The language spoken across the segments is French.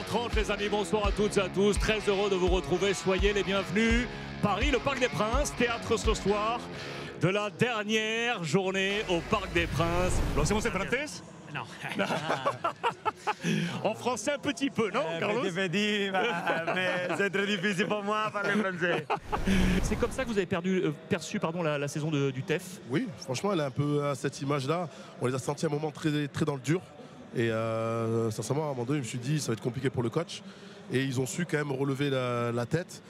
20h30 les amis, bonsoir à toutes et à tous, très heureux de vous retrouver, soyez les bienvenus. Paris, le Parc des Princes, théâtre ce soir de la dernière journée au Parc des Princes. Lo hacemos en francés? Non. En français un petit peu, non Carlos? Mais c'est très difficile pour moi parler français. C'est comme ça que vous avez perçu la saison du TEF? Oui, franchement, elle est un peu à cette image-là. On les a sentis à un moment très, très dans le dur. Et sincèrement, à un moment donné, je me suis dit, ça va être compliqué pour le coach. Et ils ont su quand même relever la tête.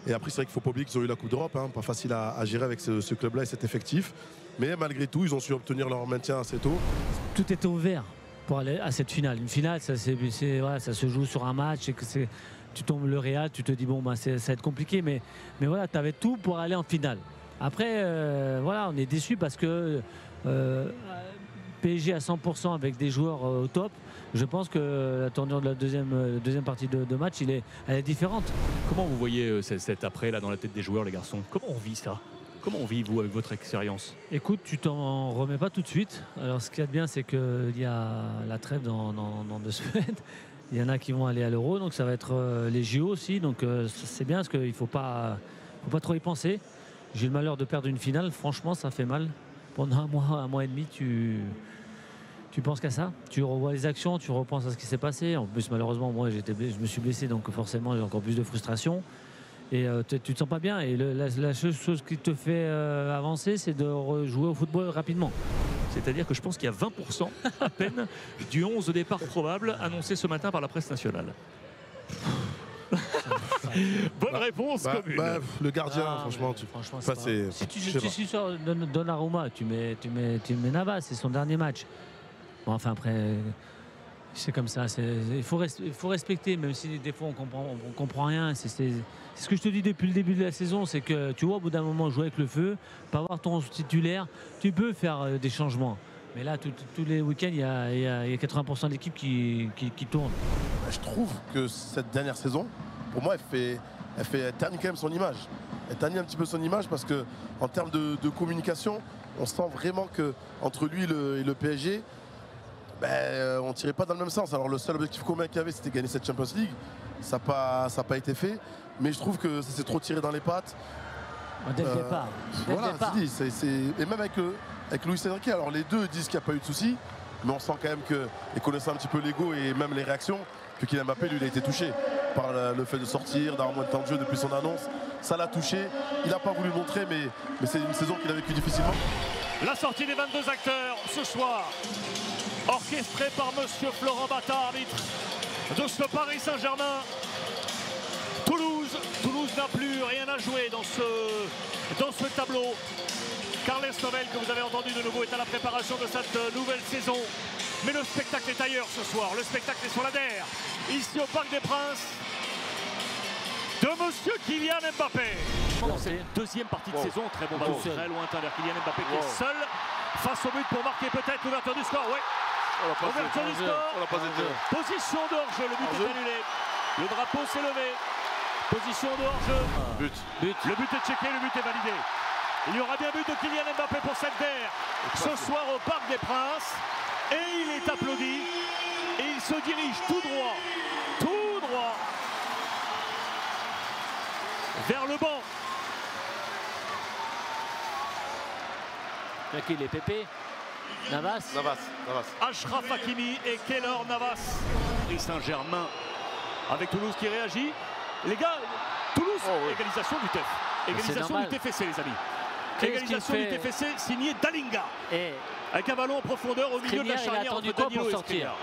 Et après, c'est vrai qu'il ne faut pas oublier qu'ils ont eu la Coupe d'Europe. Hein, pas facile à gérer avec ce club-là et cet effectif. Mais malgré tout, ils ont su obtenir leur maintien assez tôt. Tout était ouvert pour aller à cette finale. Une finale, ça se joue sur un match. Et que tu tombes le Real, tu te dis, bon, ça va être compliqué. Mais voilà, tu avais tout pour aller en finale. Après, voilà, on est déçus parce que PSG à 100% avec des joueurs au top. Je pense que la tournure de la deuxième partie de match, elle est différente. Comment vous voyez cet après là dans la tête des joueurs, les garçons? Comment on vit ça? Comment on vit, vous, avec votre expérience? Écoute, tu t'en remets pas tout de suite. Alors, ce qu'il y a de bien, c'est qu'il y a la trêve dans 2 semaines. Il y en a qui vont aller à l'Euro, donc ça va être les JO aussi. Donc, c'est bien parce qu'il ne faut pas trop y penser. J'ai le malheur de perdre une finale. Franchement, ça fait mal. Pendant un mois et demi, tu penses qu'à ça. Tu revois les actions, tu repenses à ce qui s'est passé. En plus, malheureusement, moi, je me suis blessé, donc forcément, j'ai encore plus de frustration. Et tu te sens pas bien. Et la seule chose qui te fait avancer, c'est de rejouer au football rapidement. C'est-à-dire que je pense qu'il y a 20% à peine du 11 de départ probable annoncé ce matin par la presse nationale. Bonne réponse commune. Le gardien, franchement, si tu sors Donnarumma, tu mets Navas, c'est son dernier match. Bon, enfin après, c'est comme ça. Il faut respecter, même si des fois on comprend rien. C'est ce que je te dis depuis le début de la saison, c'est que tu vois, au bout d'un moment, jouer avec le feu, pas avoir ton titulaire, tu peux faire des changements. Mais là, tous les week-ends, il y a 80% de l'équipe qui tourne. Je trouve que cette dernière saison, pour moi, elle ternit quand même son image. Elle ternit un petit peu son image parce qu'en termes de communication, on sent vraiment qu'entre lui et le PSG, on ne tirait pas dans le même sens. Alors le seul objectif commun qu'il y avait, c'était gagner cette Champions League. Ça n'a pas été fait. Mais je trouve que ça s'est trop tiré dans les pattes. Dès le départ. Et même avec Luis Enrique, alors les deux disent qu'il n'y a pas eu de soucis. Mais on sent quand même et connaissant un petit peu l'ego et même les réactions, que Kylian Mbappé, lui, il a été touché par le fait de sortir, d'avoir moins de temps de jeu depuis son annonce. Ça l'a touché. Il n'a pas voulu le montrer, mais c'est une saison qu'il a vécue difficilement. La sortie des 22 acteurs ce soir, orchestrée par Monsieur Florent Bata, arbitre de ce Paris Saint-Germain. Toulouse n'a plus rien à jouer dans ce tableau. Carles Novel, que vous avez entendu de nouveau, est à la préparation de cette nouvelle saison. Mais le spectacle est ailleurs ce soir. Le spectacle est sur la DER, ici au Parc des Princes, de Monsieur Kylian Mbappé. Dans cette deuxième partie de saison, très bon ballon, très lointain vers Kylian Mbappé qui est seul face au but pour marquer peut-être l'ouverture du score. Oui, ouverture du score. Position de hors-jeu, le but est annulé. Le drapeau s'est levé. Position de hors-jeu. But. Le but est checké, le but est validé. Il y aura bien but de Kylian Mbappé pour cette DER ce soir au Parc des Princes. Et il est applaudi. Et il se dirige tout droit, vers le banc. Qui les Pépé, Navas. Achraf Hakimi et Keylor Navas. Et Saint-Germain avec Toulouse qui réagit. Les gars, Toulouse, égalisation du TEF. Égalisation du TFC, les amis. Égalisation du TFC signée Dalinga. Avec un ballon en profondeur au milieu de la charnière entre Danilo et Skriniar.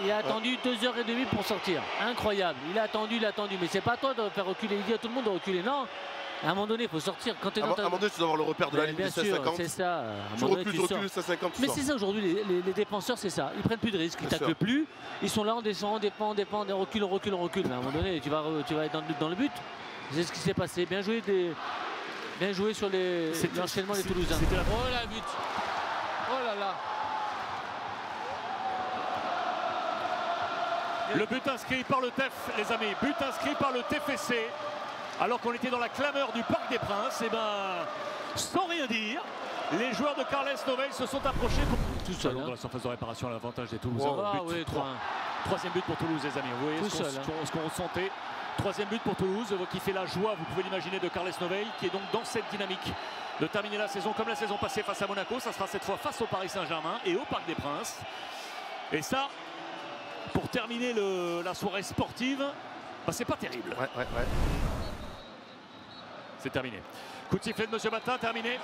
Il a attendu 2h30 pour sortir. Incroyable. Il a attendu. Mais c'est pas toi de faire reculer. Il dit à tout le monde de reculer. Non. À un moment donné, il faut sortir. Quand à un moment donné, tu dois avoir le repère de la ligne des 16-50. C'est ça. Tu recules 16-50. Mais c'est ça aujourd'hui, les défenseurs, c'est ça. Ils prennent plus de risques, ils ne taclent plus. Ils sont là, on descend, on dépend, on recule. Mais à un moment donné, tu vas être dans le but. C'est ce qui s'est passé. Bien joué sur l'enchaînement des Toulousains. Oh la but. Oh là là. Le but inscrit par le TEF, les amis. But inscrit par le TFC. Alors qu'on était dans la clameur du Parc des Princes, et sans rien dire, les joueurs de Carles Novel se sont approchés pour... Tout seul, dans la surface de réparation à l'avantage des Toulousains. Wow, Troisième but pour Toulouse, les amis. Vous voyez Tout ce seul, qu'on ressentait. Troisième but pour Toulouse, qui fait la joie, vous pouvez l'imaginer, de Carles Novel, qui est donc dans cette dynamique de terminer la saison comme la saison passée face à Monaco. Ça sera cette fois face au Paris Saint-Germain et au Parc des Princes. Et ça, pour terminer la soirée sportive, bah, c'est pas terrible. Ouais. C'est terminé. Coup de sifflet de M. Matin, terminé.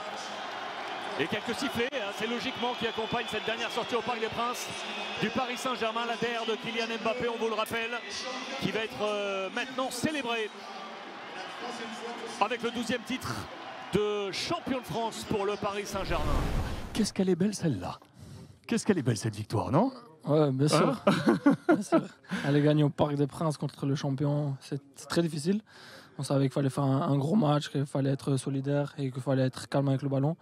Et quelques sifflets, hein, c'est logiquement qui accompagne cette dernière sortie au Parc des Princes du Paris Saint-Germain, la DER de Kylian Mbappé, on vous le rappelle, qui va être maintenant célébré avec le 12e titre de champion de France pour le Paris Saint-Germain. Qu'est-ce qu'elle est belle celle-là. Qu'est-ce qu'elle est belle cette victoire, non? Ouais, bien sûr. Bien sûr. Aller gagner au Parc des Princes contre le champion, c'est très difficile. On savait qu'il fallait faire un gros match, qu'il fallait être solidaire et qu'il fallait être calme avec le ballon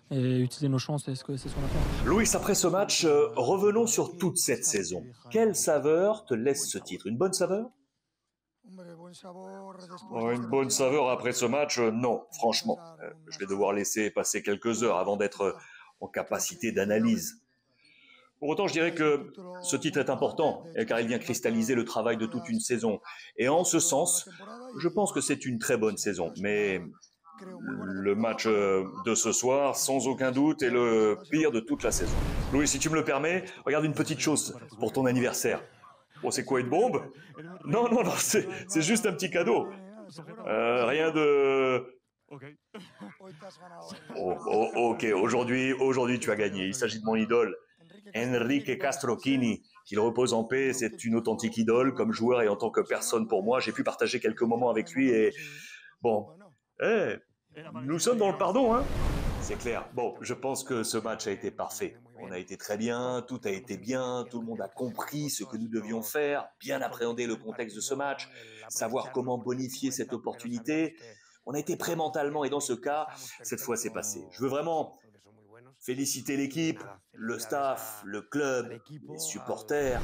et utiliser nos chances, c'est ce qu'on a fait. Louis, après ce match, revenons sur toute cette saison. Quelle saveur te laisse ce titre? Une bonne saveur? Une bonne saveur après ce match, non, franchement. Je vais devoir laisser passer quelques heures avant d'être en capacité d'analyse. Pour autant, je dirais que ce titre est important, car il vient cristalliser le travail de toute une saison. Et en ce sens, je pense que c'est une très bonne saison. Mais le match de ce soir, sans aucun doute, est le pire de toute la saison. Louis, si tu me le permets, regarde une petite chose pour ton anniversaire. Bon, c'est quoi, une bombe? Non, c'est juste un petit cadeau. Rien de... Ok, aujourd'hui tu as gagné. Il s'agit de mon idole, Enrique Castroquini. Qu'il repose en paix, c'est une authentique idole, comme joueur et en tant que personne pour moi. J'ai pu partager quelques moments avec lui et... Bon, nous sommes dans le pardon, hein? C'est clair. Bon, je pense que ce match a été parfait. On a été très bien, tout a été bien, tout le monde a compris ce que nous devions faire, bien appréhender le contexte de ce match, savoir comment bonifier cette opportunité. On a été prêt mentalement et dans ce cas, cette fois c'est passé. Je veux vraiment féliciter l'équipe, le staff, le club, les supporters.